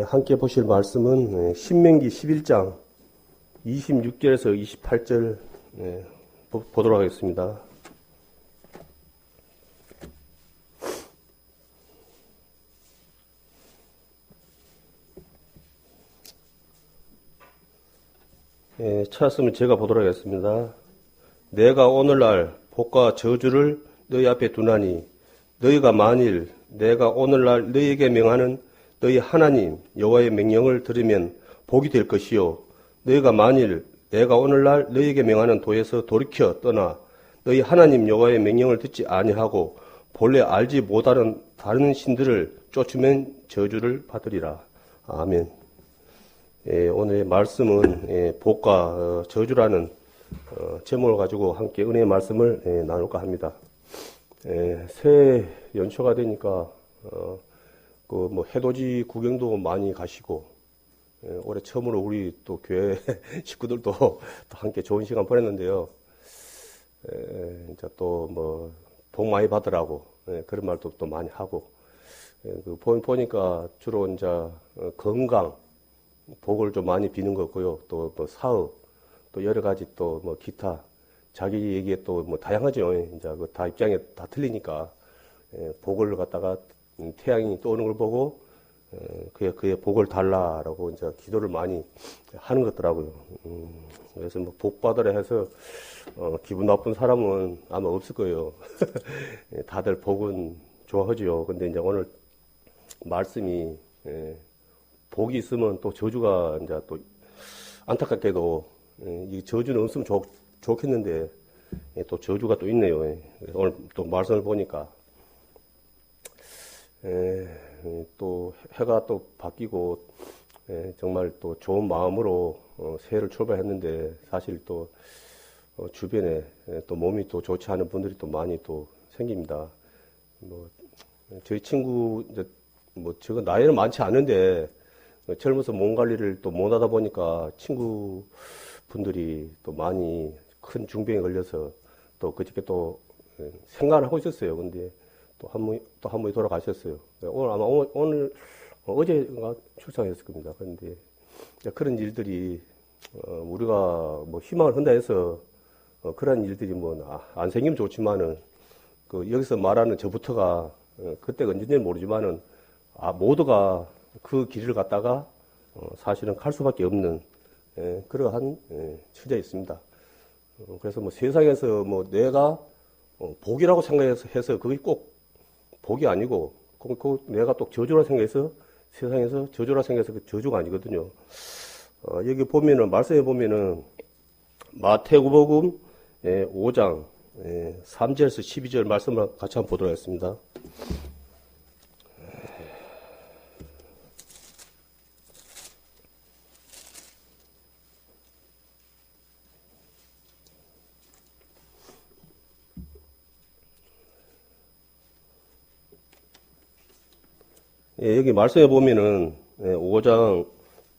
함께 보실 말씀은 신명기 11장 26절에서 28절 보도록 하겠습니다. 찾았으면 제가 보도록 하겠습니다. 내가 오늘날 복과 저주를 너희 앞에 두나니 너희가 만일 내가 오늘날 너희에게 명하는 너희 하나님 여호와의 명령을 들으면 복이 될 것이요 너희가 만일 내가 오늘날 너희에게 명하는 도에서 돌이켜 떠나 너희 하나님 여호와의 명령을 듣지 아니하고 본래 알지 못하는 다른 신들을 쫓으면 저주를 받으리라. 아멘. 오늘의 말씀은 복과 저주라는 제목을 가지고 함께 은혜의 말씀을 나눌까 합니다. 새해 연초가 되니까 해돋이 구경도 많이 가시고 올해 처음으로 우리 또 교회 식구들도 또 함께 좋은 시간 보냈는데요. 이제 또 복 많이 받으라고 그런 말도 또 많이 하고 보니까 주로 이제 건강 복을 좀 많이 비는 것 같고요. 또 사업 또 여러 가지 또 기타 자기 얘기에 또 다양하죠. 이제 다 입장이 다 틀리니까 복을 갖다가 태양이 떠오는 걸 보고 그의 복을 달라라고 이제 기도를 많이 하는 것 같더라고요. 그래서 복 받으라 해서 기분 나쁜 사람은 아마 없을 거예요. 다들 복은 좋아하죠. 근데 이제 오늘 말씀이 복이 있으면 또 저주가 이제 또 안타깝게도 이 저주는 없으면 좋겠는데 또 저주가 또 있네요. 오늘 또 말씀을 보니까 또 해가 또 바뀌고 정말 또 좋은 마음으로 새해를 출발했는데 사실 또 주변에 또 몸이 또 좋지 않은 분들이 또 많이 또 생깁니다. 저희 친구 제가 나이는 많지 않은데 젊어서 몸 관리를 또 못하다 보니까 친구분들이 또 많이 큰 중병에 걸려서 또 그저께 또 생각을 하고 있었어요. 근데 또 한 분이 돌아가셨어요. 오늘 아마 어제가 출산했을 겁니다. 그런데 그런 일들이 우리가 희망을 한다 해서 그런 일들이 안 생기면 좋지만은 여기서 말하는 저부터가 그때가 언제인지는 모르지만은 모두가 그 길을 갔다가 사실은 갈 수밖에 없는 그러한 처지에 있습니다. 그래서 세상에서 내가 복이라고 생각해서 그게 꼭 복이 아니고 내가 또 저주라 생각해서 세상에서 저주라 생각해서 그 저주가 아니거든요. 여기 보면은 말씀해 보면은 마태복음 5장 3절에서 12절 말씀을 같이 한번 보도록 하겠습니다. 여기 말씀해 보면은 5장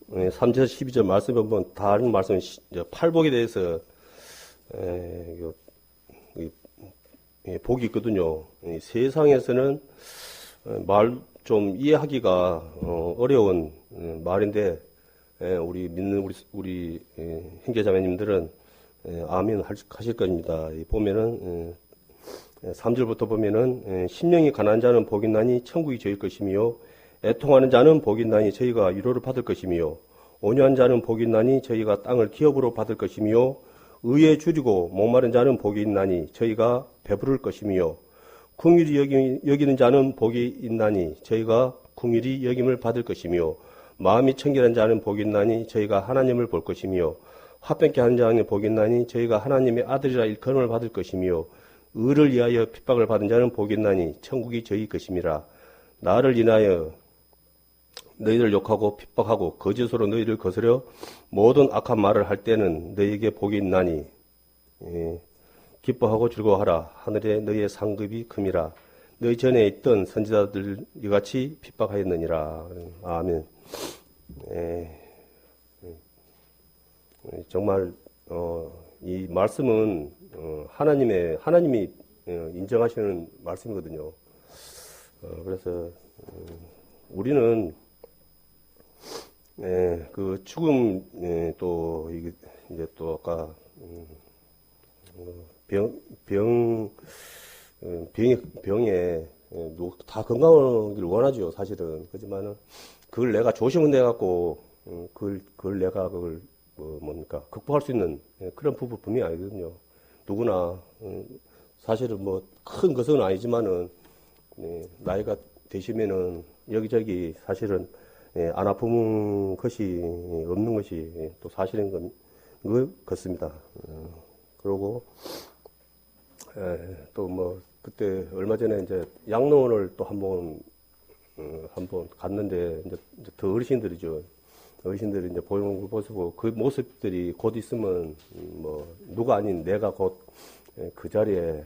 3절 12절 말씀해 보면 다른 말씀 팔복에 대해서 복이 있거든요. 세상에서는 말 좀 이해하기가 어려운 말인데 우리 믿는 우리 형제자매님들은 아멘 하실 겁니다. 보면은 3절부터 보면은 심령이 가난한 자는 복이 있나니 천국이 저일 것이며 애통하는 자는 복이 있나니 저희가 위로를 받을 것이며 온유한 자는 복이 있나니 저희가 땅을 기업으로 받을 것이며 의에 줄이고 목마른 자는 복이 있나니 저희가 배부를 것이며 긍휼히 여기는 자는 복이 있나니 저희가 긍휼히 여김을 받을 것이며 마음이 청결한 자는 복이 있나니 저희가 하나님을 볼 것이며 화평케 하는 자는 복이 있나니 저희가 하나님의 아들이라 일컬음을 받을 것이며 의를 위하여 핍박을 받은 자는 복이 있나니 천국이 저희 것임이라. 나를 인하여 너희를 욕하고 핍박하고 거짓으로 너희를 거스려 모든 악한 말을 할 때는 너희에게 복이 있나니 기뻐하고 즐거워하라. 하늘에 너희의 상급이 큼이라. 너희 전에 있던 선지자들 이같이 핍박하였느니라. 아멘. 정말 이 말씀은 하나님이 인정하시는 말씀이거든요. 그래서 우리는 그 죽음, 또, 이게, 이제 또 아까, 병, 병, 병에, 다 건강하길 원하죠, 사실은. 그렇지만은, 그걸 내가 조심은 해갖고, 그걸 내가 뭡니까, 극복할 수 있는 그런 부분 분명히 아니거든요. 누구나, 사실은 뭐, 큰 것은 아니지만은, 나이가 되시면은, 여기저기 사실은, 안 아픈 것이 없는 것이 또 사실인 것 같습니다. 그리고, 또 뭐, 그때 얼마 전에 이제 양로원을 또 한번 갔는데, 이제 더 어르신들이죠. 어르신들이 이제 보이는 걸 보시고, 그 모습들이 곧 있으면, 뭐, 누가 아닌 내가 곧 그 자리에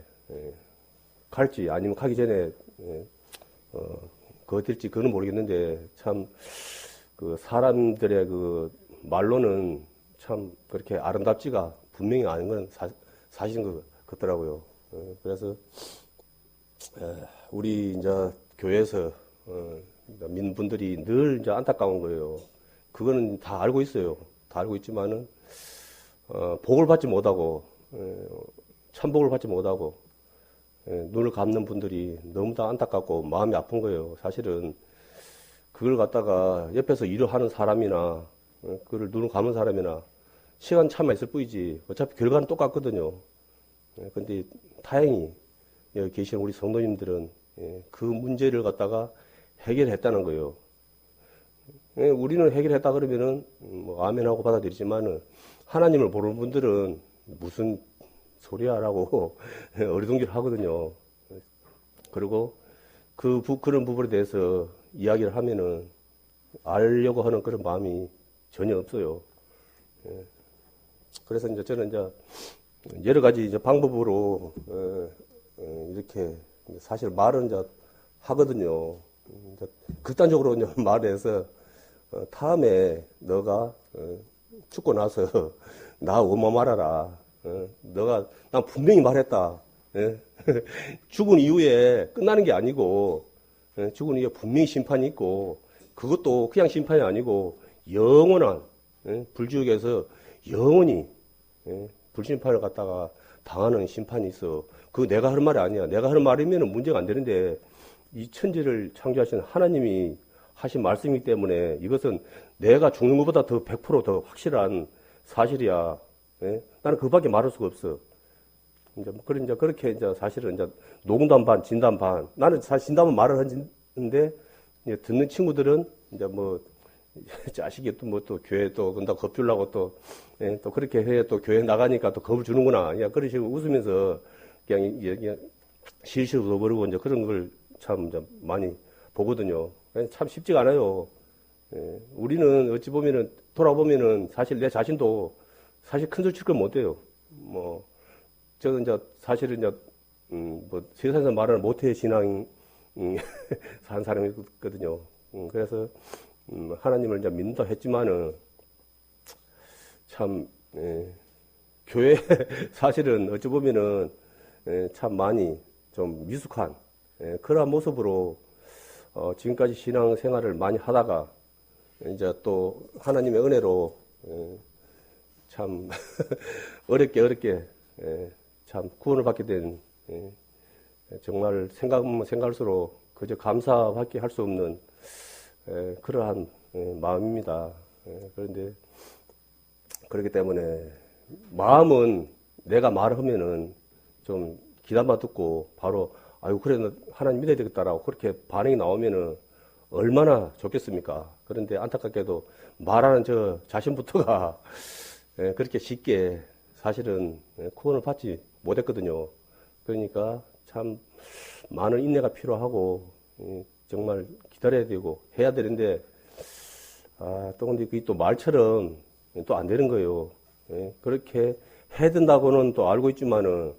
갈지, 아니면 가기 전에, 그 어떨지 그건 모르겠는데, 참, 그 사람들의 그 말로는 참 그렇게 아름답지가 분명히 아닌 건 사실인 것 같더라고요. 그래서, 우리 이제 교회에서, 민분들이 늘 이제 안타까운 거예요. 그거는 다 알고 있어요. 다 알고 있지만은, 복을 받지 못하고, 참복을 받지 못하고, 눈을 감는 분들이 너무 다 안타깝고 마음이 아픈 거예요. 사실은 그걸 갖다가 옆에서 일을 하는 사람이나, 그걸 눈을 감은 사람이나 시간 차만 있을 뿐이지 어차피 결과는 똑같거든요. 근데 다행히 여기 계신 우리 성도님들은 그 문제를 갖다가 해결했다는 거예요. 우리는 해결했다 그러면은 뭐 아멘하고 받아들이지만은 하나님을 모르는 분들은 무슨 소리야라고 어리둥절 하거든요. 그리고 그런 부분에 대해서 이야기를 하면은 알려고 하는 그런 마음이 전혀 없어요. 그래서 이제 저는 이제 여러 가지 이제 방법으로 이렇게 사실 말은 이제 하거든요. 이제 극단적으로 이제 말해서 다음에 너가 죽고 나서 나 엄마 말아라. 난 분명히 말했다. 죽은 이후에 끝나는 게 아니고, 죽은 이후에 분명히 심판이 있고, 그것도 그냥 심판이 아니고, 영원한, 불지옥에서 영원히, 불심판을 갖다가 당하는 심판이 있어. 그거 내가 하는 말이 아니야. 내가 하는 말이면 문제가 안 되는데, 이 천지를 창조하신 하나님이 하신 말씀이기 때문에 이것은 내가 죽는 것보다 더 100%더 확실한 사실이야. 나는 그밖에 말할 수가 없어. 이제 그렇게 이제 사실은 이제 농담 반, 진담 반. 나는 사실 진담은 말을 하는데 이제 듣는 친구들은 이제 뭐 자식이 또 뭐 또 교회 또 근다 겁주려고 또 그렇게 해 또 교회 나가니까 또 겁을 주는구나. 그냥 그런 식으로 웃으면서 그냥 실실 웃어버리고 이제 그런 걸 참 이제 많이 보거든요. 참 쉽지가 않아요. 우리는 어찌 보면은 돌아보면은 사실 내 자신도 사실 큰 소리 칠 걸 못해요. 뭐, 저는 이제 사실은 이제, 뭐, 세상에서 말하는 모태 신앙, 산 사람이거든요. 그래서, 하나님을 이제 믿는다 했지만은, 참, 교회, 사실은 어찌 보면은, 참 많이 좀 미숙한, 그러한 모습으로, 지금까지 신앙 생활을 많이 하다가, 이제 또 하나님의 은혜로, 참 어렵게 참 구원을 받게 된 정말 생각하면 생각할수록 그저 감사밖에 할 수 없는 그러한 마음입니다. 그런데 그렇기 때문에 마음은 내가 말하면은 좀 귀담아 듣고 바로 아유 그래 너 하나님 믿어야 되겠다라고 그렇게 반응이 나오면은 얼마나 좋겠습니까? 그런데 안타깝게도 말하는 저 자신부터가 그렇게 쉽게 사실은 구원을 받지 못했거든요. 그러니까 참 많은 인내가 필요하고 정말 기다려야 되고 해야 되는데 또 근데 그게 또 말처럼 또 안 되는 거예요. 그렇게 해야 된다고는 또 알고 있지만은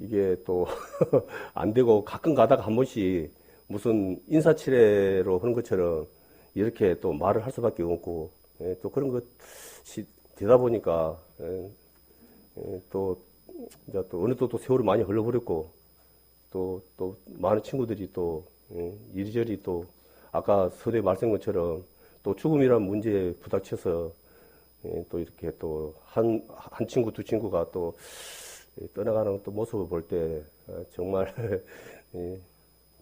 이게 또 안 되고 가끔 가다가 한 번씩 무슨 인사치레로 하는 것처럼 이렇게 또 말을 할 수밖에 없고 또 그런 것이 되다 보니까 또 이제 또 어느 또 세월이 많이 흘러버렸고 또 많은 친구들이 또 이리저리 또 아까 서두에 말씀한 것처럼 또 죽음이란 문제에 부닥쳐서 또 이렇게 또 한 친구, 두 친구가 또 떠나가는 또 모습을 볼 때 정말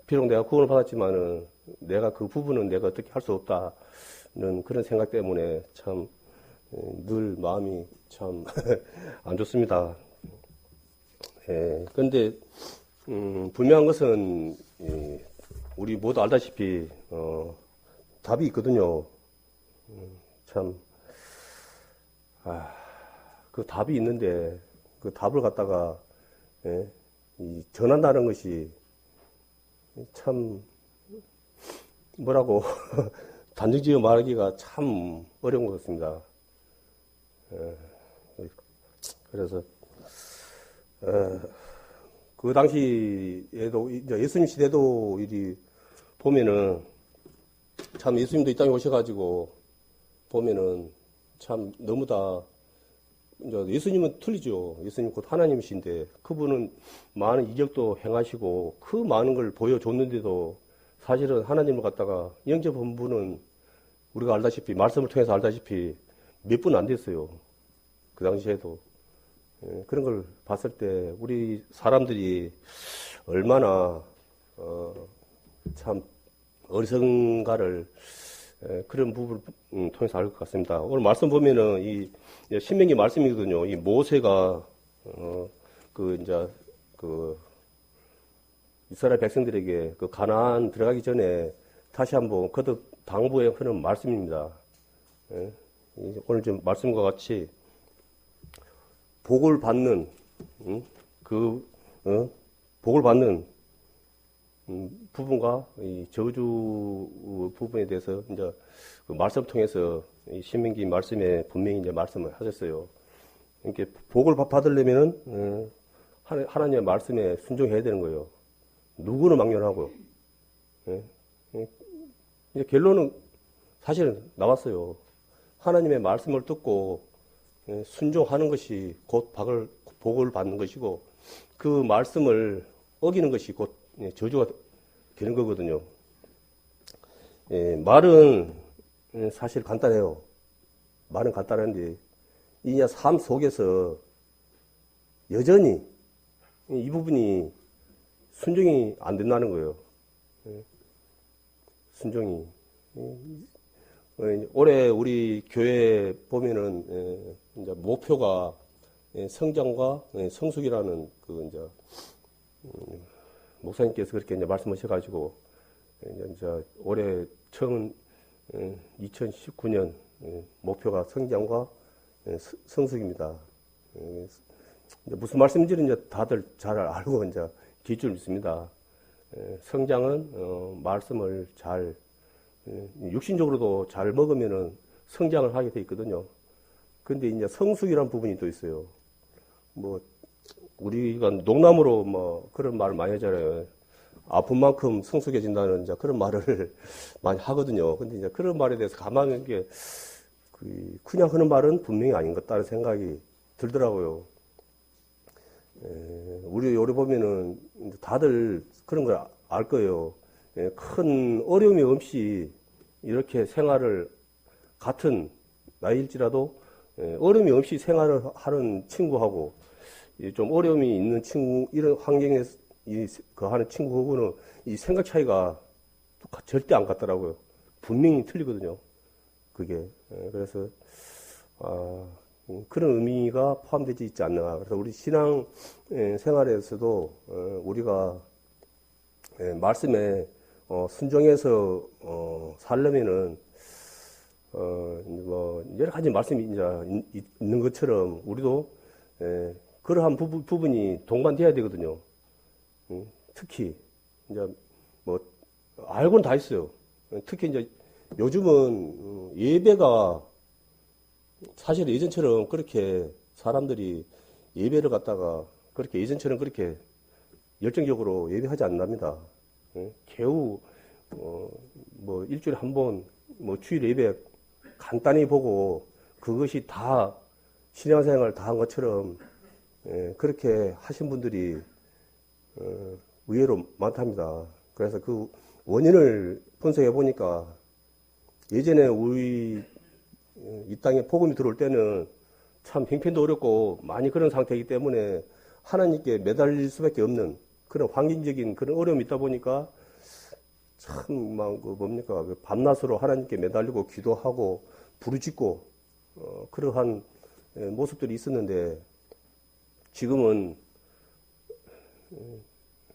비록 내가 구원을 받았지만은 내가 그 부분은 내가 어떻게 할 수 없다는 그런 생각 때문에 참 늘 마음이 참 안 좋습니다. 그런데 분명한 것은 우리 모두 알다시피 답이 있거든요. 참 그 답이 있는데 그 답을 갖다가 전한다는 것이 참 뭐라고 단정지어 말하기가 참 어려운 것 같습니다. 그래서 그 당시에도 이제 예수님 시대도 이리 보면은 참 예수님도 이 땅에 오셔가지고 보면은 참 너무 다 이제 예수님은 틀리죠. 예수님 곧 하나님이신데 그분은 많은 이적도 행하시고 그 많은 걸 보여줬는데도 사실은 하나님을 갖다가 영접한 분은 우리가 알다시피 말씀을 통해서 알다시피 몇 분 안 됐어요. 그 당시에도 그런 걸 봤을 때 우리 사람들이 얼마나 참 어리석은가를 그런 부분을 통해서 알 것 같습니다. 오늘 말씀 보면은 이 신명기 말씀이거든요. 이 모세가 그 이스라엘 백성들에게 그 가나안 들어가기 전에 다시 한번 거듭 당부해 하는 말씀입니다. 오늘 좀 말씀과 같이 복을 받는 복을 받는 부분과 이 저주 부분에 대해서 이제 그 말씀 통해서 이 신명기 말씀에 분명히 이제 말씀을 하셨어요. 이렇게 복을 받으려면은 하나님의 말씀에 순종해야 되는 거예요. 누구는 막론하고. 이제 결론은 사실은 나왔어요. 하나님의 말씀을 듣고 순종하는 것이 곧 복을 받는 것이고 그 말씀을 어기는 것이 곧 저주가 되는 거거든요. 말은 사실 간단해요. 말은 간단한데 이 삶 속에서 여전히 이 부분이 순종이 안 된다는 거예요. 순종이. 올해 우리 교회 보면은 이제 목표가 성장과 성숙이라는 그 이제 목사님께서 그렇게 이제 말씀하셔가지고 이제 올해 처음 2019년 목표가 성장과 성숙입니다. 무슨 말씀인지는 이제 다들 잘 알고 이제 기줄 믿습니다. 성장은 말씀을 잘 육신적으로도 잘 먹으면은 성장을 하게 돼 있거든요. 근데 이제 성숙이라는 부분이 또 있어요. 뭐 우리가 농담으로 뭐 그런 말을 많이 하잖아요. 아픈 만큼 성숙해진다는 이제 그런 말을 많이 하거든요. 근데 이제 그런 말에 대해서 가만히 게 그냥 하는 말은 분명히 아닌 것 같다는 생각이 들더라고요. 우리 요리 보면은 다들 그런 걸 알 거예요. 큰 어려움이 없이 이렇게 생활을 같은 나이일지라도 어려움이 없이 생활을 하는 친구하고 좀 어려움이 있는 친구 이런 환경에서 하는 친구하고는 이 생각 차이가 절대 안 같더라고요. 분명히 틀리거든요. 그게 그래서 그런 의미가 포함되지 있지 않나. 그래서 우리 신앙 생활에서도 우리가 말씀에 순종해서 살려면은 뭐 여러 가지 말씀이 이제 있는 것처럼 우리도 그러한 부분이 동반돼야 되거든요. 특히 이제 뭐 알고는 다 있어요. 특히 이제 요즘은 예배가 사실 예전처럼 그렇게 사람들이 예배를 갖다가 그렇게 예전처럼 그렇게 열정적으로 예배하지 않답니다. 겨우 뭐 일주일에 한 번 뭐 주일 예배 간단히 보고 그것이 다 신앙생활 다 한 것처럼 그렇게 하신 분들이 의외로 많답니다. 그래서 그 원인을 분석해 보니까 예전에 우리 이 땅에 복음이 들어올 때는 참 형편도 어렵고 많이 그런 상태이기 때문에 하나님께 매달릴 수밖에 없는 그런 환경적인 그런 어려움이 있다 보니까 참 막 그 뭡니까 밤낮으로 하나님께 매달리고 기도하고 부르짖고 그러한 모습들이 있었는데 지금은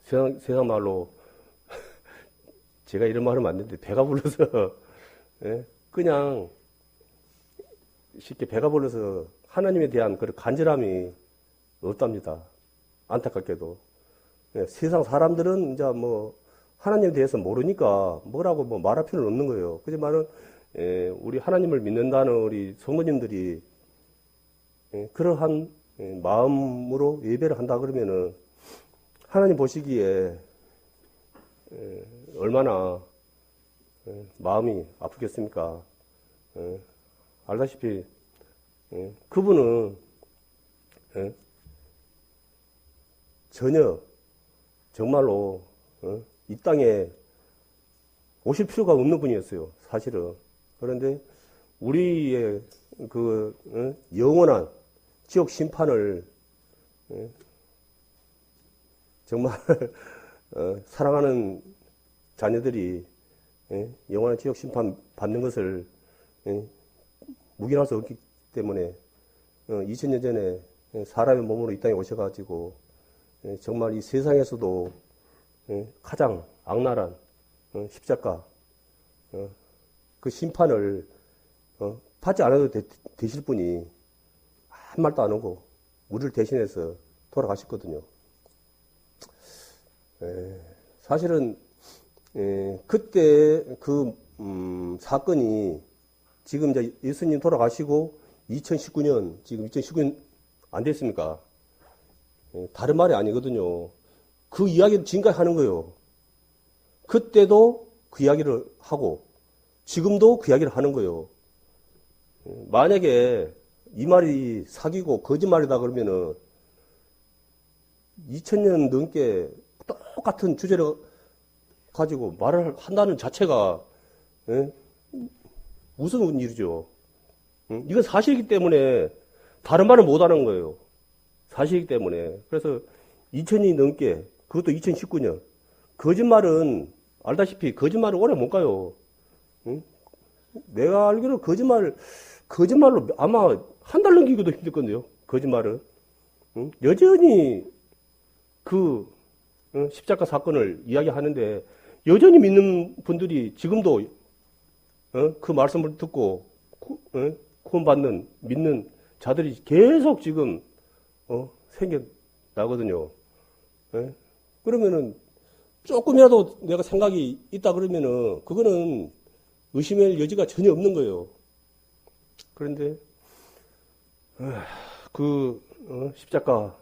세상 말로 제가 이런 말 하면 안 되는데 배가 불러서 그냥 쉽게 배가 불러서 하나님에 대한 그런 간절함이 없답니다. 안타깝게도. 세상 사람들은 이제 뭐 하나님에 대해서 모르니까 뭐라고 뭐 말할 필요는 없는 거예요. 그렇지만은 우리 하나님을 믿는다는 우리 성도님들이 그러한 마음으로 예배를 한다 그러면은 하나님 보시기에 얼마나 마음이 아프겠습니까? 알다시피 그분은 전혀 정말로 이 땅에 오실 필요가 없는 분이었어요. 사실은. 그런데 우리의 그 영원한 지옥 심판을 정말 사랑하는 자녀들이 영원한 지옥 심판 받는 것을 묵인할 수 없기 때문에 2000년 전에 사람의 몸으로 이 땅에 오셔가지고 정말 이 세상에서도 가장 악랄한 십자가 그 심판을 받지 않아도 되실 분이 한 말도 안 하고 우리를 대신해서 돌아가셨거든요. 사실은 그때 그 사건이 지금 이제 예수님 돌아가시고 2019년 지금 2019년 안 됐습니까? 다른 말이 아니거든요. 그 이야기를 지금까지 하는 거예요. 그때도 그 이야기를 하고 지금도 그 이야기를 하는 거예요. 만약에 이 말이 사기고 거짓말이다 그러면은 2000년 넘게 똑같은 주제를 가지고 말을 한다는 자체가 무슨 일이죠. 이건 사실이기 때문에 다른 말을 못하는 거예요. 사실이기 때문에. 그래서 2000년이 넘게 그것도 2019년 거짓말은 알다시피 거짓말은 오래 못 가요. 내가 알기로 거짓말로 아마 한 달 넘기기도 힘들 건데요. 거짓말은. 여전히 그 십자가 사건을 이야기하는데 여전히 믿는 분들이 지금도 그 말씀을 듣고 구원받는 믿는 자들이 계속 지금 생겨나거든요. 그러면은 조금이라도 내가 생각이 있다 그러면은 그거는 의심할 여지가 전혀 없는 거예요. 그런데 그 십자가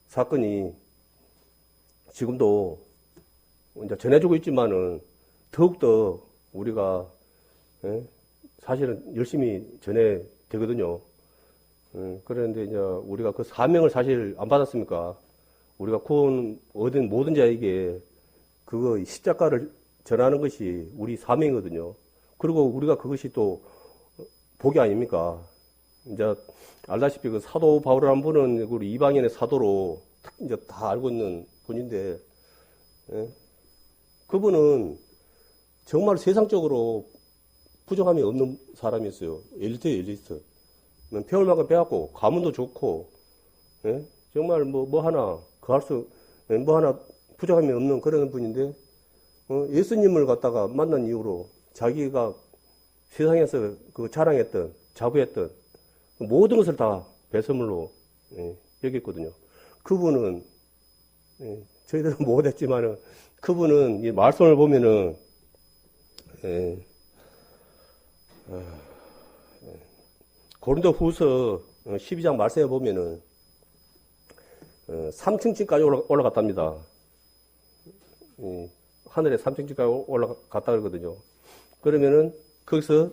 사건이 지금도 이제 전해주고 있지만은 더욱더 우리가 사실은 열심히 전해 되거든요. 그런데 이제 우리가 그 사명을 사실 안 받았습니까? 우리가 구원 얻은 모든 자에게 그거 십자가를 전하는 것이 우리 사명이거든요. 그리고 우리가 그것이 또 복이 아닙니까? 이제 알다시피 그 사도 바울이라는 분은 우리 이방인의 사도로 이제 다 알고 있는 분인데, 그분은 정말 세상적으로 부족함이 없는 사람이었어요. 엘리트예요, 엘리트. 배울 만큼 배웠고, 가문도 좋고, 정말 뭐 하나, 뭐 하나 부족함이 없는 그런 분인데, 예수님을 갖다가 만난 이후로 자기가 세상에서 그 자랑했던, 자부했던 모든 것을 다 배설물로 여겼거든요. 그분은, 저희들은 못했지만은, 그분은 이 말씀을 보면은, 고린도 후서 12장 말씀에 보면은 3층까지 올라갔답니다. 하늘에 3층까지 올라갔다 그러거든요. 그러면은 거기서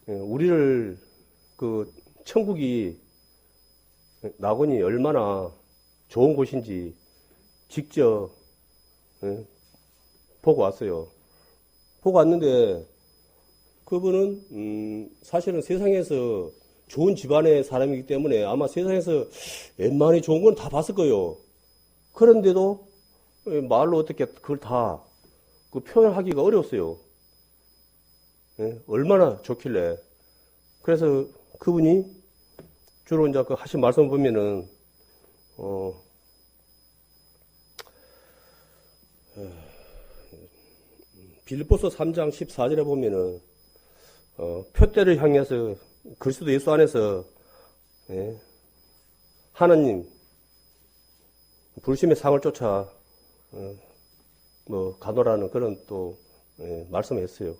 우리를 그 천국이 낙원이 얼마나 좋은 곳인지 직접 보고 왔어요. 보고 왔는데 그분은 사실은 세상에서 좋은 집안의 사람이기 때문에 아마 세상에서 웬만히 좋은 건 다 봤을 거예요. 그런데도 말로 어떻게 그걸 다 그 표현하기가 어려웠어요. 예? 얼마나 좋길래. 그래서 그분이 주로 이제 그 하신 말씀 보면은 빌립보서 3장 14절에 보면은 표대를 향해서 그리스도 예수 안에서 예, 하나님 불심의 상을 쫓아 뭐 가노라는 그런 또 말씀을 했어요.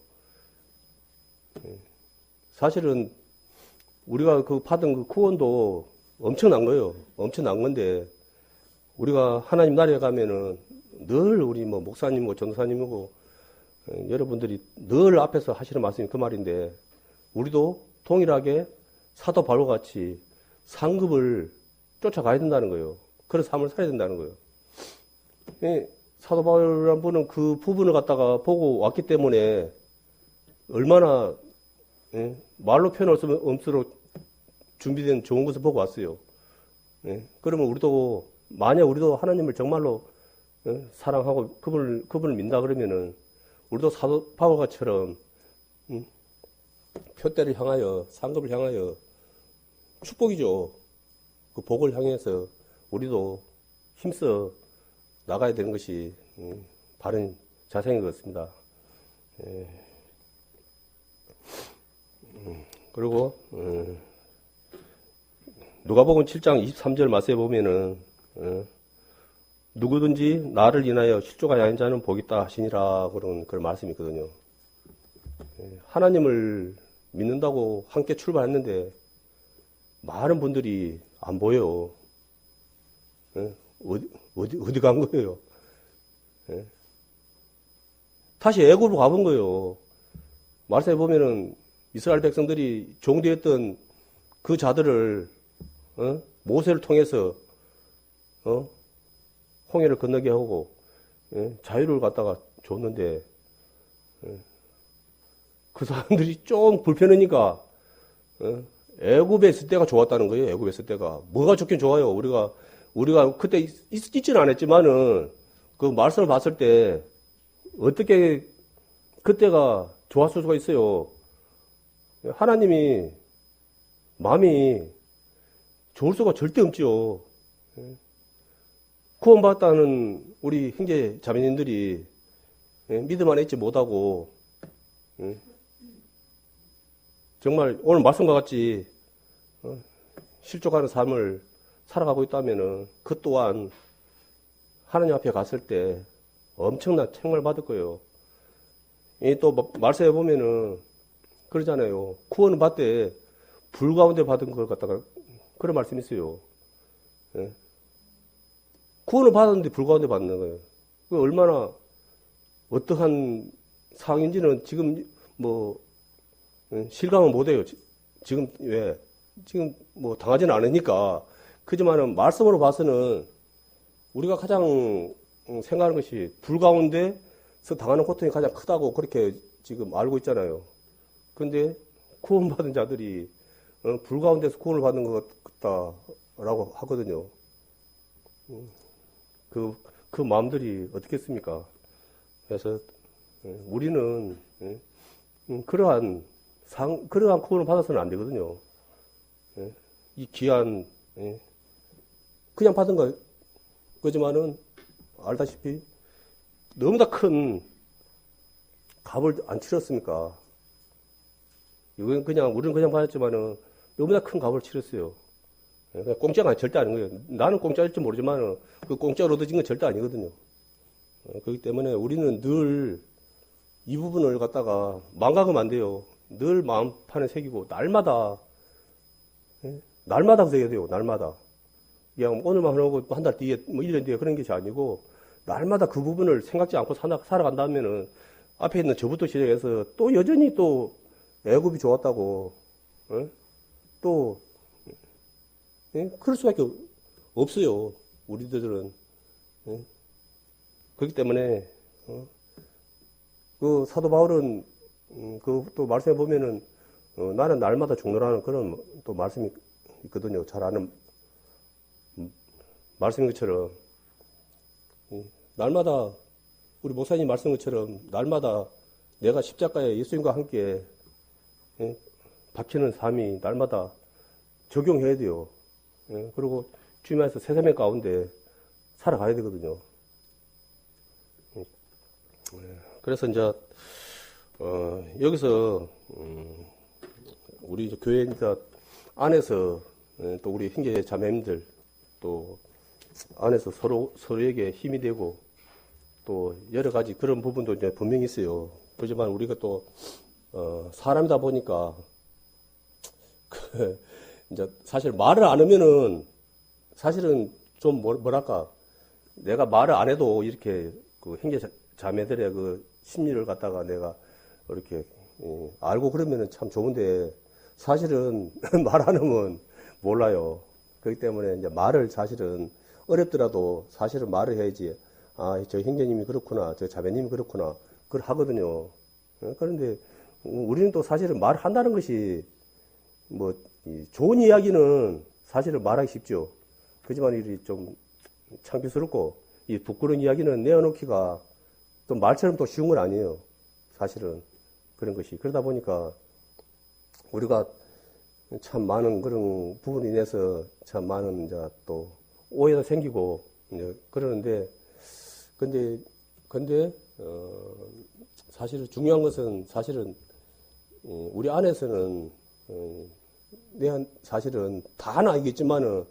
사실은 우리가 그 받은 그 구원도 엄청난 거예요. 엄청난 건데 우리가 하나님 나라에 가면은 늘 우리 뭐 목사님이고 전도사님이고 여러분들이 늘 앞에서 하시는 말씀이 그 말인데 우리도 동일하게 사도 바울과 같이 상급을 쫓아가야 된다는 거예요. 그런 삶을 살아야 된다는 거예요. 사도 바울이라는 분은 그 부분을 갖다가 보고 왔기 때문에 얼마나 말로 표현할 수 없도록 준비된 좋은 것을 보고 왔어요. 그러면 우리도 만약 우리도 하나님을 정말로 사랑하고 그분을 믿는다 그러면은 우리도 사도 바울과처럼 표대를 향하여 상급을 향하여 축복이죠. 그 복을 향해서 우리도 힘써 나가야 되는 것이 바른 자세인 것 같습니다. 그리고 누가복음 7장 23절 말씀에 보면은 누구든지 나를 인하여 실족하지 않은 자는 복이 있다 하시니라 그런 그런 말씀이 있거든요. 하나님을 믿는다고 함께 출발했는데 많은 분들이 안 보여요. 어디 간 거예요? 다시 애굽으로 가본 거예요. 말씀해 보면은 이스라엘 백성들이 종되었던 그 자들을 모세를 통해서 홍해를 건너게 하고 자유를 갖다가 줬는데 그 사람들이 좀 불편하니까 애굽에 있을 때가 좋았다는 거예요. 애굽에 있을 때가 뭐가 좋긴 좋아요. 우리가 그때 있지는 않았지만은 그 말씀을 봤을 때 어떻게 그때가 좋았을 수가 있어요. 하나님이 마음이 좋을 수가 절대 없지요. 구원받았다는 우리 형제 자매님들이 믿음 안에 있지 못하고 정말 오늘 말씀과 같이 실족하는 삶을 살아가고 있다면은 그 또한 하나님 앞에 갔을 때 엄청난 책망을 받을 거예요. 또 말씀해 보면은 그러잖아요. 구원을 받되 불 가운데 받은 걸 갖다가 그런 말씀이 있어요. 구원을 받았는데 불 가운데 받는 거예요. 그 얼마나 어떠한 상황인지는 지금 뭐 실감은 못해요. 지금 왜 지금 뭐 당하지는 않으니까. 그지만은 말씀으로 봐서는 우리가 가장 생각하는 것이 불 가운데서 당하는 고통이 가장 크다고 그렇게 지금 알고 있잖아요. 근데 구원받은 자들이 불 가운데서 구원을 받는 것 같다라고 하거든요. 그 마음들이 어떻겠습니까? 그래서 우리는 그러한 구원을 받아서는 안 되거든요. 이 귀한 그냥 받은 거지만은 알다시피 너무나 큰 값을 안 치렀습니까? 이건 우리는 그냥 받았지만은 너무나 큰 값을 치렀어요. 공짜가 절대 아닌 거예요. 나는 공짜일지 모르지만 그 공짜로 얻어진 건 절대 아니거든요. 그렇기 때문에 우리는 늘 이 부분을 갖다가 망각하면 안 돼요. 늘 마음판에 새기고 날마다 그래야 돼요. 날마다. 그냥 오늘만 하고 한 달 뒤에 뭐 1년 뒤에 그런 것이 아니고 날마다 그 부분을 생각지 않고 살아간다면은 앞에 있는 저부터 시작해서 또 여전히 또 애굽이 좋았다고 또 그럴 수밖에 없어요. 우리들은. 그렇기 때문에 그 사도 바울은 그 또 말씀해 보면은 나는 날마다 죽노라는 그런 또 말씀이 있거든요. 잘 아는 말씀인 것처럼 날마다 우리 목사님 말씀 것처럼 날마다 내가 십자가에 예수님과 함께 박히는 삶이 날마다 적용해야 돼요. 그리고 주님 안에서 새 생명 가운데 살아가야 되거든요. 그래서 이제 여기서 우리 이제 교회 이제 안에서 또 우리 형제 자매님들 또 안에서 서로에게 힘이 되고 또 여러 가지 그런 부분도 이제 분명히 있어요. 그렇지만 우리가 또 사람이다 보니까 이제 사실 말을 안 하면은 사실은 좀 뭐랄까 내가 말을 안 해도 이렇게 그 형제 자매들의 그 심리를 갖다가 내가 이렇게 알고 그러면은 참 좋은데 사실은 말 안 하면 몰라요. 그렇기 때문에 이제 말을 사실은 어렵더라도 사실은 말을 해야지. 아, 저 형제님이 그렇구나, 저 자매님이 그렇구나, 그걸 하거든요. 그런데 우리는 또 사실은 말한다는 것이 뭐 좋은 이야기는 사실은 말하기 쉽죠. 그렇지만 이 좀 창피스럽고 이 부끄러운 이야기는 내어놓기가 또 말처럼 또 쉬운 건 아니에요. 사실은 그런 것이 그러다 보니까 우리가 참 많은 그런 부분이 인해서 참 많은 이제 또 오해가 생기고 이제 그러는데 근데 사실은 중요한 것은 사실은 우리 안에서는 사실은 다 나이겠지만은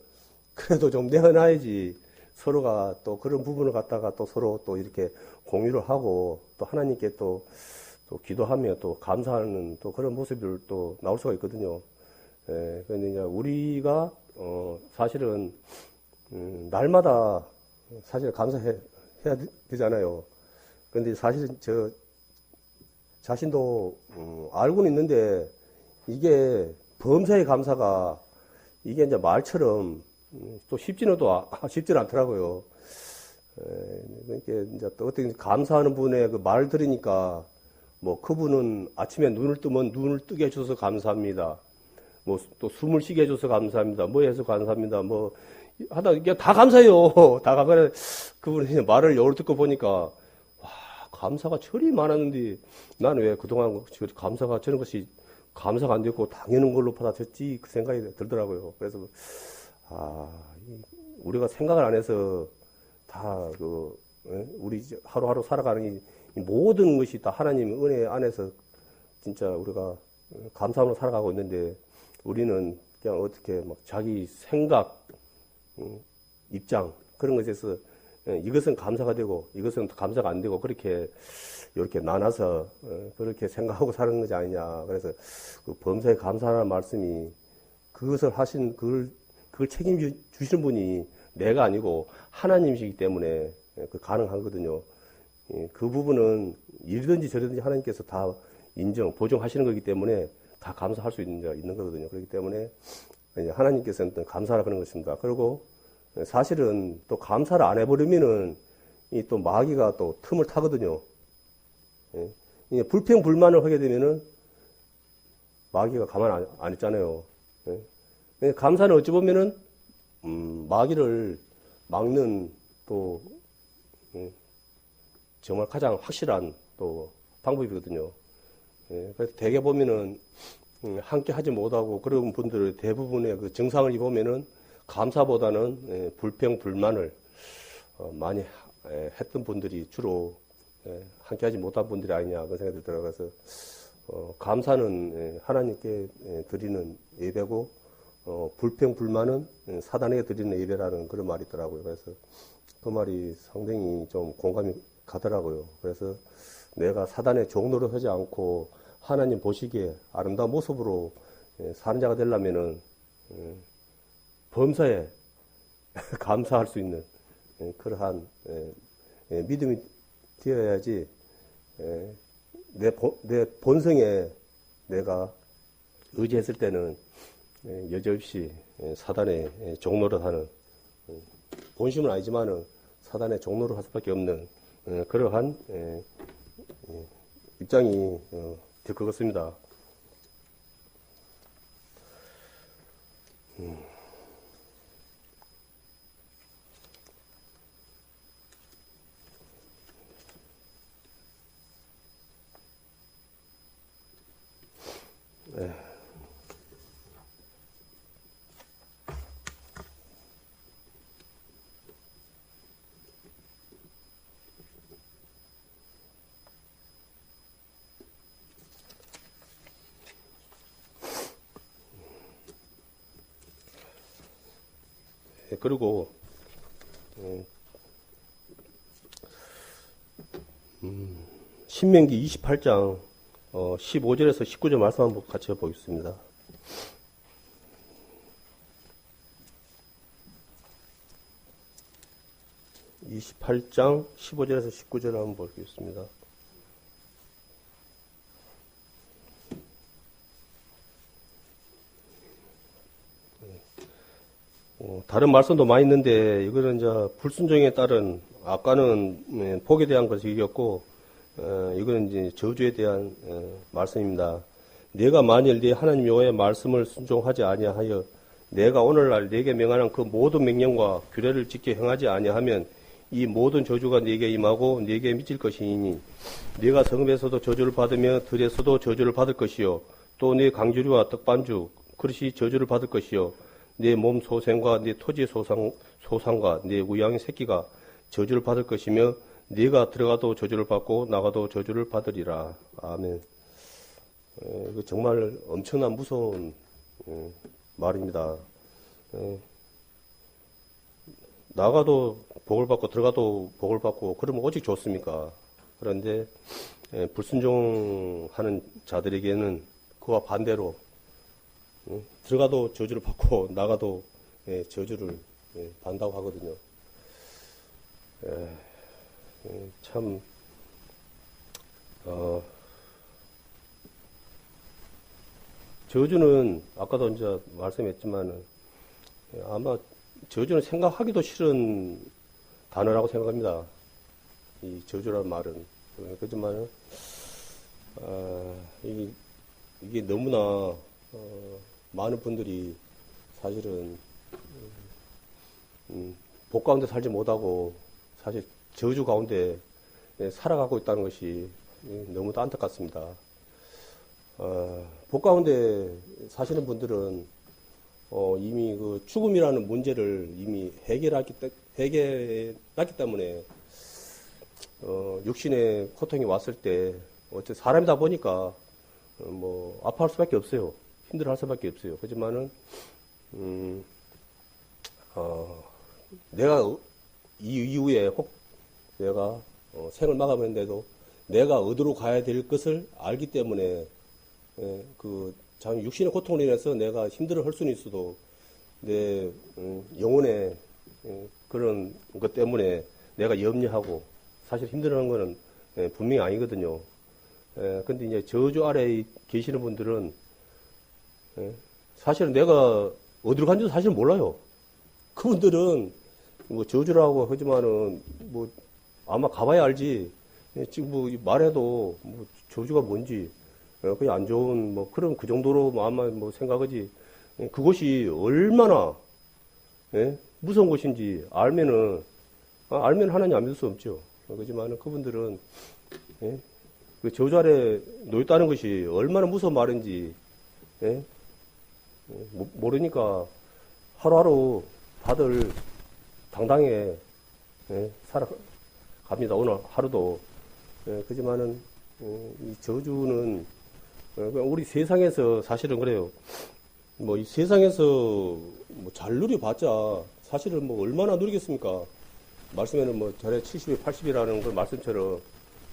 그래도 좀 내어놔야지 서로가 또 그런 부분을 갖다가 또 서로 또 이렇게 공유를 하고 또 하나님께 또 기도하며 또 감사하는 또 그런 모습을 또 나올 수가 있거든요. 그런데 이제 우리가 사실은 날마다 사실 감사해야 되잖아요. 그런데 사실은 저 자신도 알고는 있는데 이게 범사의 감사가 이게 이제 말처럼 또 쉽지는 않더라고요. 그러니까 이제 또 어떻게 감사하는 분의 그 말 들으니까 뭐 그분은 아침에 눈을 뜨면 눈을 뜨게 해줘서 감사합니다. 뭐 또 숨을 쉬게 해줘서 감사합니다. 뭐 해서 감사합니다. 뭐 하다 이게 다 감사해요. 다 감사해. 그분이 말을 여울 듣고 보니까 와 감사가 저리 많았는데 나는 왜 그동안 감사가 저런 것이 감사가 안 됐고 당연한 걸로 받아들였지 그 생각이 들더라고요. 그래서 우리가 생각을 안 해서 다 우리 하루하루 살아가는 이 모든 것이 다 하나님의 은혜 안에서 진짜 우리가 감사함으로 살아가고 있는데 우리는 그냥 어떻게 막 자기 생각, 입장 그런 것에서 이것은 감사가 되고 이것은 감사가 안 되고 그렇게 이렇게 나눠서 그렇게 생각하고 사는 것이 아니냐. 그래서 그 범사에 감사하는 말씀이 그것을 하신 그걸 책임주시는 분이 내가 아니고 하나님이시기 때문에 그 가능하거든요. 그 부분은 이러든지 저러든지 하나님께서 다 보정하시는 거기 때문에 다 감사할 수 있는 거거든요. 그렇기 때문에 하나님께서는 감사하라 그런 것입니다. 그리고 사실은 또 감사를 안 해버리면은 이 또 마귀가 또 틈을 타거든요. 불평불만을 하게 되면은 마귀가 가만 안 있잖아요. 감사는 어찌 보면은 마귀를 막는 또 정말 가장 확실한 또 방법이거든요. 그래서 대개 보면은 함께 하지 못하고 그런 분들의 대부분의 그 증상을 보면은 감사보다는 불평불만을 많이 했던 분들이 주로 함께 하지 못한 분들이 아니냐 그런 생각이 들더라고요. 그래서 감사는 하나님께 드리는 예배고 불평불만은 사단에게 드리는 예배라는 그런 말이 있더라고요. 그래서 그 말이 상당히 좀 공감이 가더라고요. 그래서 내가 사단의 종로를 하지 않고 하나님 보시기에 아름다운 모습으로 사는 자가 되려면은 범사에 감사할 수 있는 그러한 믿음이 되어야지 내 본성에 내가 의지했을 때는 여지없이 사단의 종로를 하는 본심은 아니지만은 사단의 종로를 할 수밖에 없는 그러한 입장이 될 것 같습니다. 네. 그리고 신명기 28장 15절에서 19절 말씀 한번 같이 보겠습니다. 28장 15절에서 19절 한번 보겠습니다. 다른 말씀도 많이 있는데 이거는 이제 불순종에 따른 아까는 복에 대한 것이었고 이거는 이제 저주에 대한 말씀입니다. 내가 만일 네 하나님 여호와의 말씀을 순종하지 아니하여 내가 오늘날 네게 명하는 그 모든 명령과 규례를 지켜 행하지 아니하면 이 모든 저주가 네게 임하고 네게 미칠 것이니 네가 성읍에서도 저주를 받으며 들에서도 저주를 받을 것이요 또 네 강주리와 떡반죽 그릇이 저주를 받을 것이요 네 몸 소생과 네 토지 소상과 네 우양의 새끼가 저주를 받을 것이며 네가 들어가도 저주를 받고 나가도 저주를 받으리라. 아멘. 이거 정말 엄청난 무서운 말입니다. 나가도 복을 받고 들어가도 복을 받고 그러면 오직 좋습니까? 그런데 불순종하는 자들에게는 그와 반대로 들어가도 저주를 받고 나가도 저주를 받는다고 하거든요. 참 저주는 아까도 이제 말씀했지만 아마 저주는 생각하기도 싫은 단어라고 생각합니다. 이 저주라는 말은 그렇지만 이게 너무나 많은 분들이 사실은 복 가운데 살지 못하고 사실 저주 가운데 살아가고 있다는 것이 너무도 안타깝습니다. 복 가운데 사시는 분들은 이미 그 죽음이라는 문제를 이미 해결했기 때문에 육신의 고통이 왔을 때 어째 사람이다 보니까 뭐 아파할 수밖에 없어요. 힘들어할 수밖에 없어요. 하지만은 내가 이 이후에 혹 내가 생을 마감했는데도 내가 어디로 가야 될 것을 알기 때문에 그 참 육신의 고통으로 인해서 내가 힘들어할 수는 있어도 내 영혼의 그런 것 때문에 내가 염려하고 사실 힘들어하는 거는 분명히 아니거든요. 근데 이제 저주 아래에 계시는 분들은 사실은 내가 어디로 간지도 사실 몰라요. 그분들은 뭐 저주라고 하지만은 뭐 아마 가봐야 알지. 지금 뭐 말해도 뭐 저주가 뭔지 그냥 안 좋은 뭐 그런 그 정도로 아마 뭐 생각하지. 그것이 얼마나 무서운 것인지 알면은 알면 하나님 안 믿을 수 없죠. 그렇지만은 그분들은 그 저주 아래 놓였다는 것이 얼마나 무서운 말인지 모르니까 하루하루 다들 당당히 살아갑니다. 오늘 하루도. 그렇지만은 이 저주는 우리 세상에서 사실은 그래요. 뭐 이 세상에서 뭐 잘 누려봤자 사실은 뭐 얼마나 누리겠습니까? 말씀에는 뭐 절에 70에 80이라는 그 말씀처럼.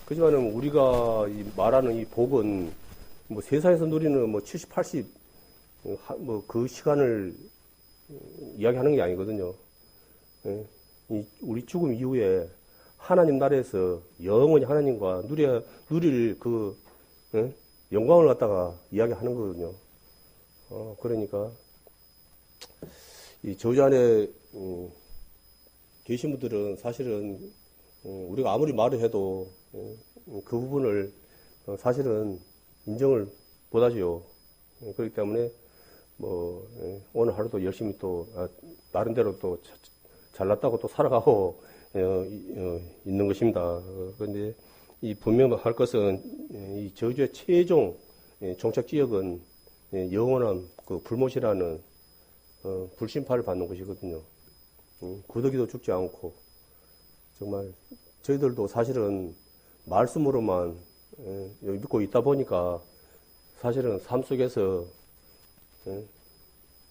그렇지만은 우리가 이 말하는 이 복은 뭐 세상에서 누리는 뭐 70, 80 뭐 그 시간을 이야기하는 게 아니거든요. 우리 죽음 이후에 하나님 나라에서 영원히 하나님과 누릴 그 영광을 갖다가 이야기하는 거거든요. 그러니까 이 저주 안에 계신 분들은 사실은 우리가 아무리 말을 해도 그 부분을 사실은 인정을 못하지요. 그렇기 때문에 오늘 하루도 열심히 또 나름대로 또 잘났다고 또 살아가고 있는 것입니다. 그런데 이 분명할 것은 이 저주의 최종 종착 지역은 영원한 그 불못이라는 불심판을 받는 것이거든요. 구더기도 죽지 않고 정말 저희들도 사실은 말씀으로만 믿고 있다 보니까 사실은 삶 속에서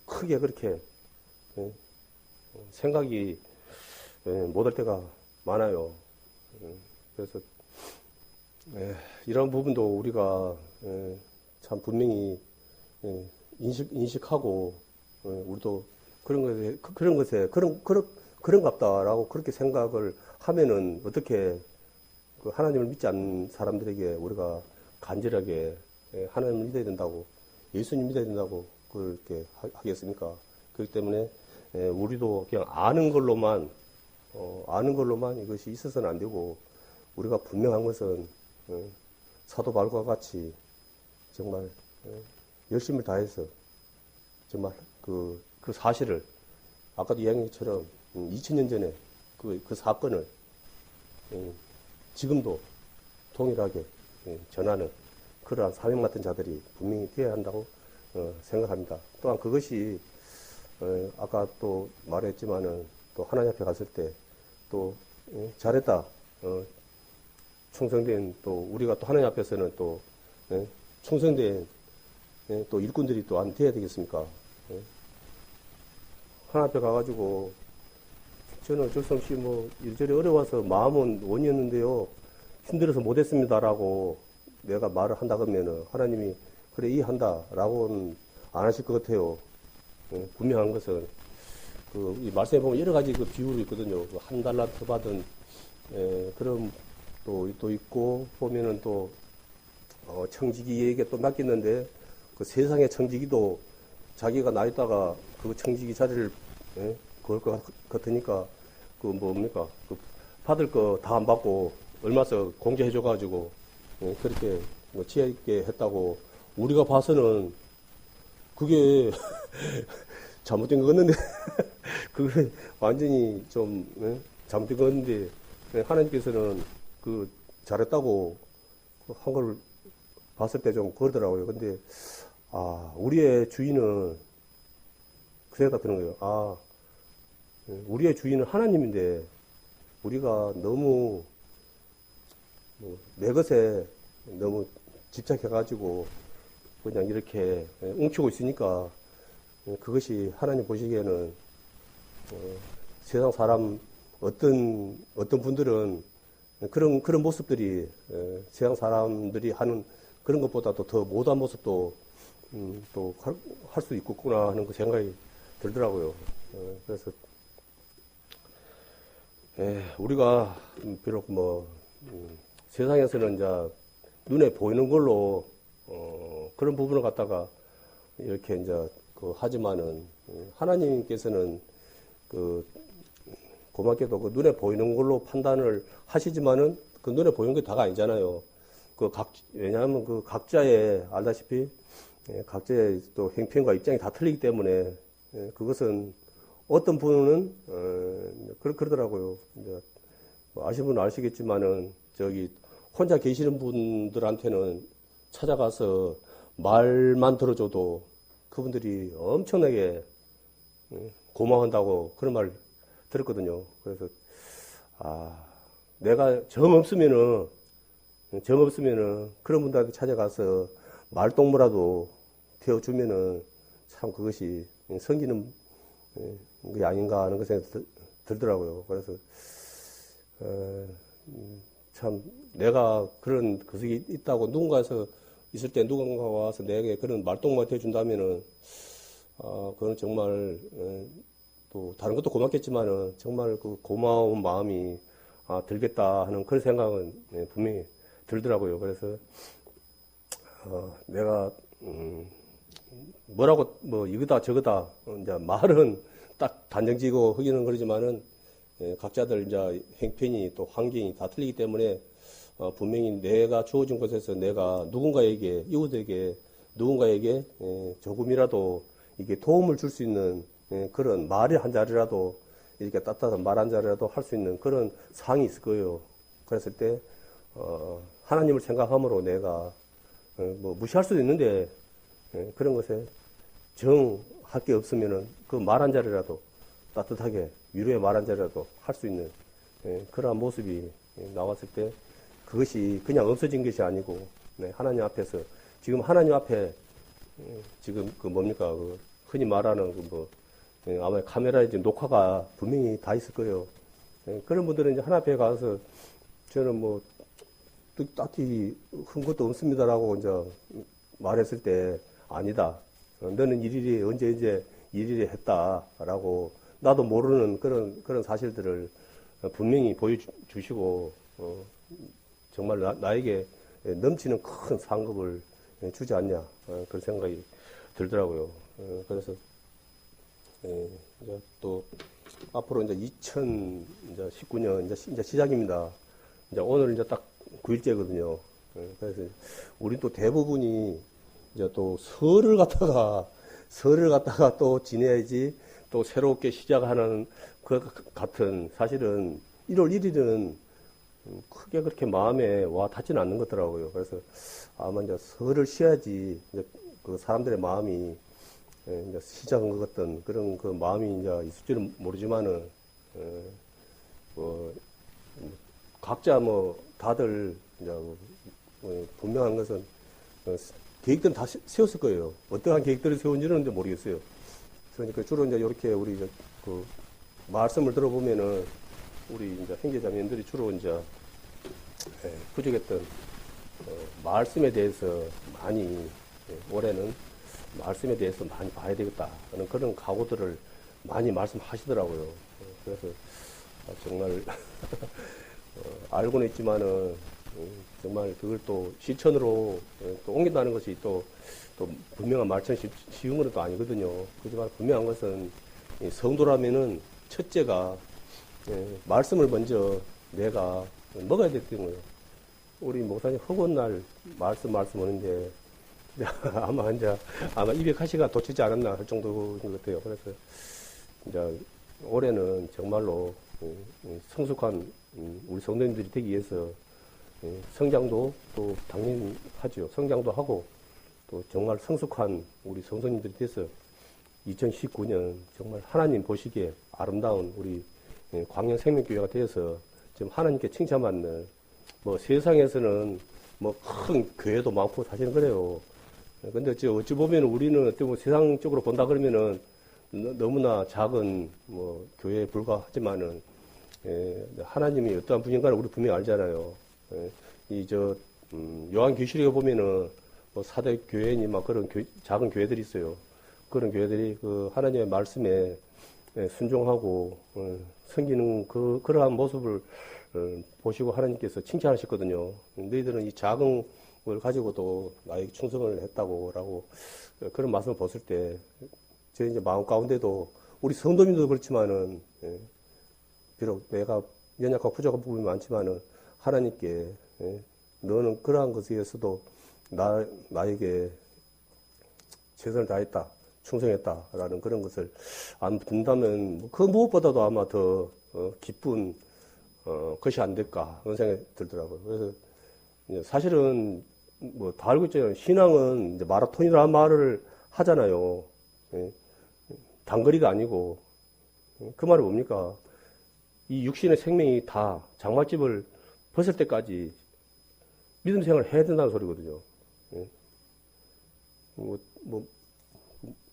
크게 그렇게 생각이 못할 때가 많아요. 그래서 이런 부분도 우리가 참 분명히 인식하고 우리도 그런갑다라고 그렇게 생각을 하면은 어떻게 그 하나님을 믿지 않는 사람들에게 우리가 간절하게 하나님을 믿어야 된다고, 예수님 믿어야 된다고 그렇게 하겠습니까? 그렇기 때문에 우리도 그냥 아는 걸로만 이것이 있어서는 안 되고, 우리가 분명한 것은 사도 바울과 같이 정말 열심을 다해서 정말 그 사실을 아까도 이야기처럼 2000년 전에 그 사건을 지금도 동일하게 전하는 그러한 사명 맡은 자들이 분명히 되어야 한다고 생각합니다. 또한 그것이 아까 또 말했지만은 또 하나님 앞에 갔을 때 또 잘했다, 충성된, 또 우리가 또 하나님 앞에서는 또 충성된 또 일꾼들이 또 안 돼야 되겠습니까? 하나님 앞에 가가지고 저는 어쩔 수 없이 이리저리 어려워서 마음은 원이었는데요, 힘들어서 못했습니다라고 내가 말을 한다 그러면은 하나님이 그래 이해한다라고는 안 하실 것 같아요. 분명한 것은 이 말씀에 보면 여러 가지 그 비율이 있거든요. 한 달란트 받은 그런 또 있고, 보면은 또 청지기에게 또 맡겼는데 그 세상의 청지기도 자기가 나 있다가 그 청지기 자리를 그럴 것 같으니까 그 뭡니까, 그 받을 거 다 안 받고 얼마서 공제해줘가지고 그렇게 지혜 있게 했다고 우리가 봐서는 그게 잘못된 거 같는데 그게 완전히 좀 잘못된 거 같는데 하나님께서는 그 잘했다고 한 걸 봤을 때 좀 그러더라고요. 근데 우리의 주인은 그 생각 드는 거예요. 우리의 주인은 하나님인데 우리가 너무 내 것에 너무 집착해가지고 그냥 이렇게 웅키고 있으니까 그것이 하나님 보시기에는 세상 사람 어떤 분들은 그런 모습들이 세상 사람들이 하는 그런 것보다도 더 못한 모습도 또 할 수 있겠구나 하는 그 생각이 들더라고요. 그래서 우리가 비록 세상에서는 이제 눈에 보이는 걸로 그런 부분을 갖다가 이렇게 이제 하지만은 하나님께서는 고맙게도 그 눈에 보이는 걸로 판단을 하시지만은 그 눈에 보이는 게 다가 아니잖아요. 왜냐하면 그 각자의 알다시피 각자의 또 행편과 입장이 다 틀리기 때문에 그것은 어떤 분은 그러더라고요. 이제 아시는 분은 아시겠지만은 저기 혼자 계시는 분들한테는 찾아가서 말만 들어줘도 그분들이 엄청나게 고마워한다고 그런 말 들었거든요. 그래서 내가 정 없으면은 그런 분들한테 찾아가서 말동무라도 태워주면은 참 그것이 섬기는 게 아닌가 하는 그 생각이 들더라고요. 그래서 참 내가 그런 그것이 있다고 누군가에서 있을 때 누군가가 와서 내게 그런 말동무가 해준다면은 그건 정말 또 다른 것도 고맙겠지만은 정말 그 고마운 마음이 들겠다 하는 그런 생각은 분명히 들더라고요. 그래서 내가 뭐라고 이거다 저거다 이제 말은 딱 단정지고 하기는 그러지만은 각자들 이제 행편이 또 환경이 다 틀리기 때문에 분명히 내가 주어진 곳에서 내가 누군가에게, 이웃에게, 누군가에게 조금이라도 이게 도움을 줄 수 있는 그런 말이 한 자리라도 이렇게 따뜻한 말 한 자리라도 할 수 있는 그런 상이 있을 거예요. 그랬을 때 하나님을 생각함으로 내가 뭐 무시할 수도 있는데 그런 것에 정할 게 없으면은 그 말 한 자리라도 따뜻하게 위로의 말 한 자리라도 할 수 있는 그러한 모습이 나왔을 때 그것이 그냥 없어진 것이 아니고 하나님 앞에서 지금 하나님 앞에 지금 그 뭡니까 그 흔히 말하는 그 뭐 아마 카메라에 지금 녹화가 분명히 다 있을 거예요. 그런 분들은 이제 하나님 앞에 가서 저는 뭐 딱히 큰 것도 없습니다라고 이제 말했을 때 아니다. 너는 일일이 언제 일일이 했다라고 나도 모르는 그런 사실들을 분명히 보여주시고 정말 나에게 넘치는 큰 상급을 주지 않냐 그런 생각이 들더라고요. 그래서 이제 또 앞으로 이제 2019년 이제 시작입니다. 이제 오늘 이제 딱 9일째거든요. 그래서 우리 또 대부분이 이제 또 설을 갖다가 또 지내야지 또 새롭게 시작하는 그 같은 사실은 1월 1일은 크게 그렇게 마음에 와 닿지는 않는 것 같더라고요. 그래서 아마 이제 설을 쉬어야지 이제 그 사람들의 마음이 이제 시작한 것 같던 그런 그 마음이 이제 있을지는 모르지만은 뭐 각자 뭐 다들 이제 분명한 것은 계획들은 다 세웠을 거예요. 어떠한 계획들을 세운지는 이제 모르겠어요. 그러니까 주로 이제 이렇게 우리 이제 그 말씀을 들어보면은 우리 이제 형제자매님들이 주로 이제 부족했던 말씀에 대해서 많이 올해는 말씀에 대해서 많이 봐야 되겠다 하는 그런 각오들을 많이 말씀하시더라고요. 그래서 정말 알고는 있지만은 정말 그걸 또 실천으로 또 옮긴다는 것이 또 분명한 말처럼 쉬운 건 또 아니거든요. 그렇지만 분명한 것은 성도라면은 첫째가 말씀을 먼저 내가 먹어야 되기 때문에 우리 목사님 허구한 날 말씀 오는데 아마 200가시가 도치지 않았나 할 정도인 것 같아요. 그래서 이제 올해는 정말로 성숙한 우리 성도님들이 되기 위해서 성장도 또 당연히 하죠. 성장도 하고 또 정말 성숙한 우리 성도님들이 돼서 2019년 정말 하나님 보시기에 아름다운 우리 광양생명교회가 되어서 지금 하나님께 칭찬받는 뭐 세상에서는 뭐 큰 교회도 많고 사실은 그래요. 근데 어찌 보면 우리는 어떻게 보면 세상적으로 본다 그러면은 너무나 작은 뭐 교회에 불과하지만은 하나님이 어떠한 분인가를 우리 분명히 알잖아요. 요한계시록에 보면은 뭐 사대 교회니 막 그런 작은 교회들이 있어요. 그런 교회들이 그 하나님의 말씀에 순종하고 섬기는 그러한 모습을 보시고 하나님께서 칭찬하셨거든요. 너희들은 이 작은 걸 가지고도 나에게 충성을 했다고라고 그런 말씀을 봤을 때 제 이제 마음 가운데도 우리 성도님도 그렇지만은 비록 내가 연약하고 부족한 부분이 많지만은 하나님께 너는 그러한 것에 의해서도 나에게 최선을 다했다, 충성했다라는 그런 것을 안 듣는다면 그 무엇보다도 아마 더 기쁜 것이 안 될까 그런 생각이 들더라고요. 그래서 사실은 뭐 다 알고 있잖아요. 신앙은 이제 마라톤이라는 말을 하잖아요. 단거리가 아니고 그 말이 뭡니까? 이 육신의 생명이 다 장막집을 벗을 때까지 믿음 생활을 해야 된다는 소리거든요.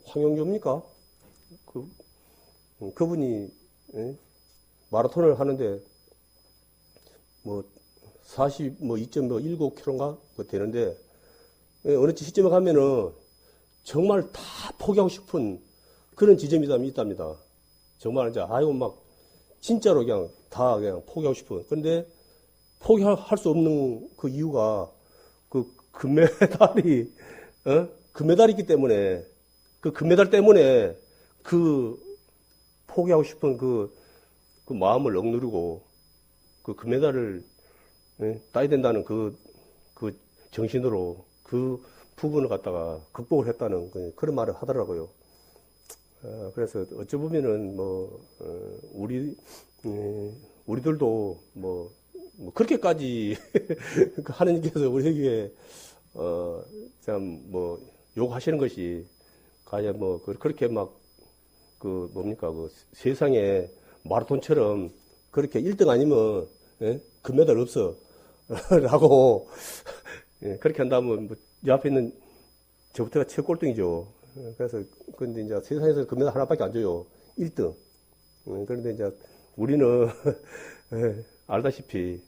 황영조입니까? 그분이 마라톤을 하는데 2.19km인가 되는데 어느 시점에 가면은 정말 다 포기하고 싶은 그런 지점이 있답니다. 정말 이제 진짜로 그냥 포기하고 싶은. 그런데 포기할 수 없는 그 이유가 그 금메달이 금메달이 있기 때문에 그 금메달 때문에 그 포기하고 싶은 그 마음을 억누르고 그 금메달을 따야 된다는 그 정신으로 그 부분을 갖다가 극복을 했다는 그런 말을 하더라고요. 그래서 어찌 보면은 우리들도 그렇게까지 하느님께서 우리에게 참 요구하시는 것이 과연 그렇게 세상에 마라톤처럼 그렇게 1등 아니면 금메달 없어 라고 그렇게 한다면 옆에 있는 저부터가 최고 꼴등이죠. 그래서 근데 이제 세상에서 금메달 하나밖에 안 줘요. 1등. 그런데 이제 우리는 알다시피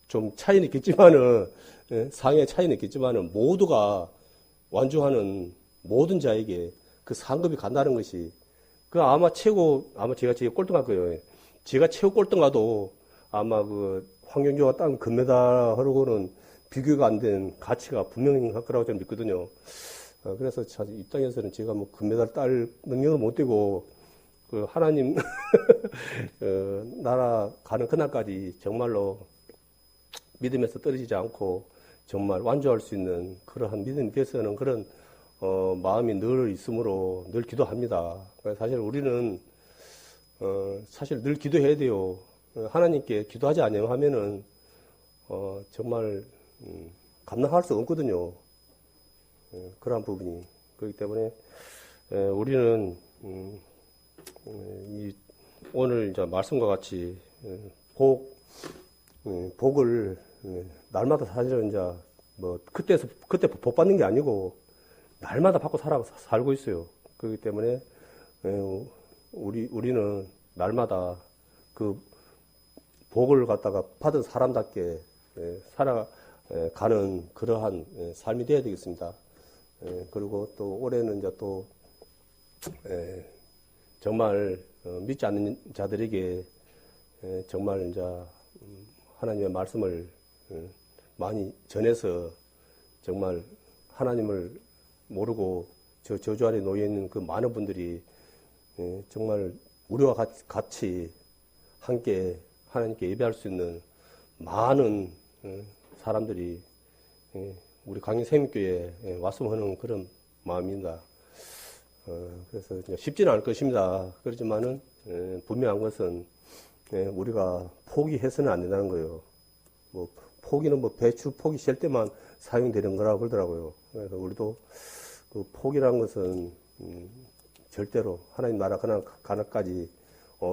좀 차이는 있겠지만은 상의 차이는 있겠지만은 모두가 완주하는 모든 자에게 그 상급이 간다는 것이 아마 제가 제일 꼴등할 거예요. 제가 최고 꼴등 가도 아마 황경주가 딴 금메달하고는 비교가 안 된 가치가 분명히 할 거라고 저는 믿거든요. 그래서 이 땅에서는 제가 금메달 딸 능력을 못 되고 하나님 나라 가는 그날까지 정말로 믿음에서 떨어지지 않고 정말 완주할 수 있는 그러한 믿음이 되서는 그런 마음이 늘 있으므로 늘 기도합니다. 사실 우리는 사실 늘 기도해야 돼요. 하나님께 기도하지 않으면은 정말 감당할 수 없거든요. 그러한 부분이 그렇기 때문에 우리는 오늘 이제 말씀과 같이 복을 날마다 사실은 이제 그때 복 받는 게 아니고 날마다 받고 살고 있어요. 그렇기 때문에 우리는 날마다 그 복을 갖다가 받은 사람답게 살아가는 그러한 삶이 되어야 되겠습니다. 그리고 또 올해는 이제 또 정말 믿지 않는 자들에게 정말 이제 하나님의 말씀을 많이 전해서 정말 하나님을 모르고 저주 아래 놓여 있는 그 많은 분들이 정말 우리와 같이 함께 하나님께 예배할 수 있는 많은 사람들이 우리 강인생명교회에 왔으면 하는 그런 마음입니다. 그래서 쉽지는 않을 것입니다. 그렇지만은 분명한 것은 우리가 포기해서는 안 된다는 거예요. 포기는 배추 포기 셀 때만 사용되는 거라고 그러더라고요. 그래서 우리도 그 포기라는 것은 절대로 하나님 나라 가나까지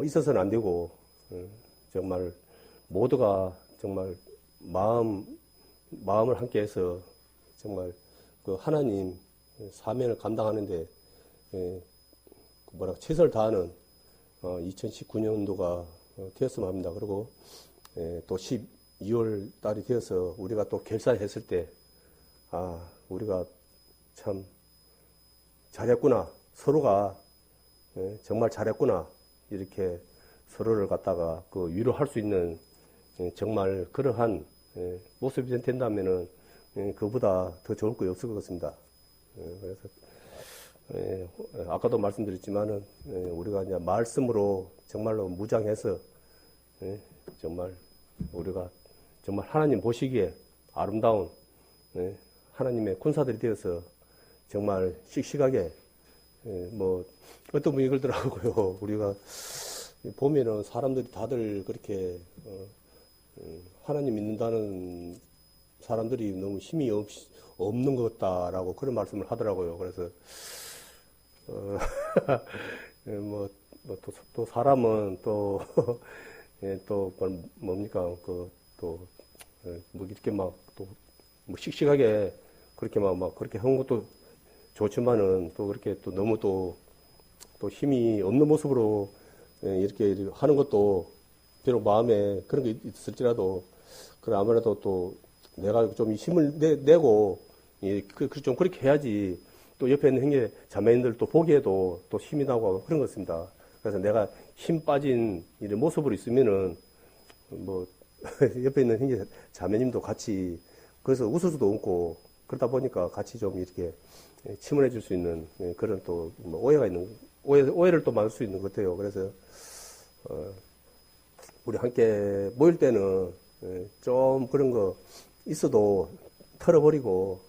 있어서는 안 되고 정말 모두가 정말 마음을 함께해서 정말 그 하나님 사명을 감당하는데 최선을 다하는 2019년도가 되었으면 합니다. 그리고 또 12월 달이 되어서 우리가 또 결산했을 때 우리가 참 잘했구나, 서로가 정말 잘했구나 이렇게 서로를 갖다가 위로할 수 있는 정말 그러한 모습이 된다면은 그보다 더 좋을 거 없을 것 같습니다. 그래서 아까도 말씀드렸지만은 우리가 이제 말씀으로 정말로 무장해서 정말 우리가 정말 하나님 보시기에 아름다운 하나님의 군사들이 되어서 정말 씩씩하게 어떤 분이 그러더라고요. 우리가 보면은 사람들이 다들 그렇게 하나님 믿는다는 사람들이 너무 힘이 없는 것 같다라고 그런 말씀을 하더라고요. 그래서 또 사람은 또 뭡니까 이렇게 씩씩하게 그렇게 그렇게 한 것도 좋지만은 또 그렇게 또 너무 또 힘이 없는 모습으로 이렇게 하는 것도 비록 마음에 그런 게 있을지라도 아무래도 또 내가 좀 힘을 내고 좀 그렇게 해야지 또 옆에 있는 형제 자매님들 또 보기에도 또 힘이 나고 그런 것 같습니다. 그래서 내가 힘 빠진 이런 모습으로 있으면은 옆에 있는 형제 자매님도 같이 그래서 웃을 수도 없고 그러다 보니까 같이 좀 이렇게 침울해 줄 수 있는 그런 또 오해를 또 막을 수 있는 것 같아요. 그래서 우리 함께 모일 때는 좀 그런 거 있어도 털어버리고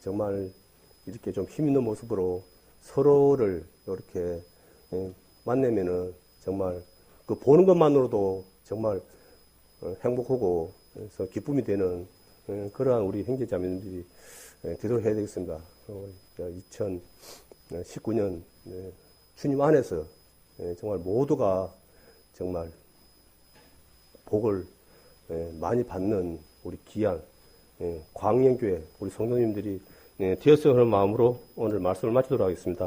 정말 이렇게 좀 힘 있는 모습으로 서로를 이렇게 만나면은 정말 그 보는 것만으로도 정말 행복하고 그래서 기쁨이 되는 그러한 우리 형제자매들이 되도록 해야 되겠습니다. 2019년 주님 안에서 정말 모두가 정말 복을 많이 받는 우리 귀한 광명교회 우리 성도님들이 되었으면 하는 마음으로 오늘 말씀을 마치도록 하겠습니다.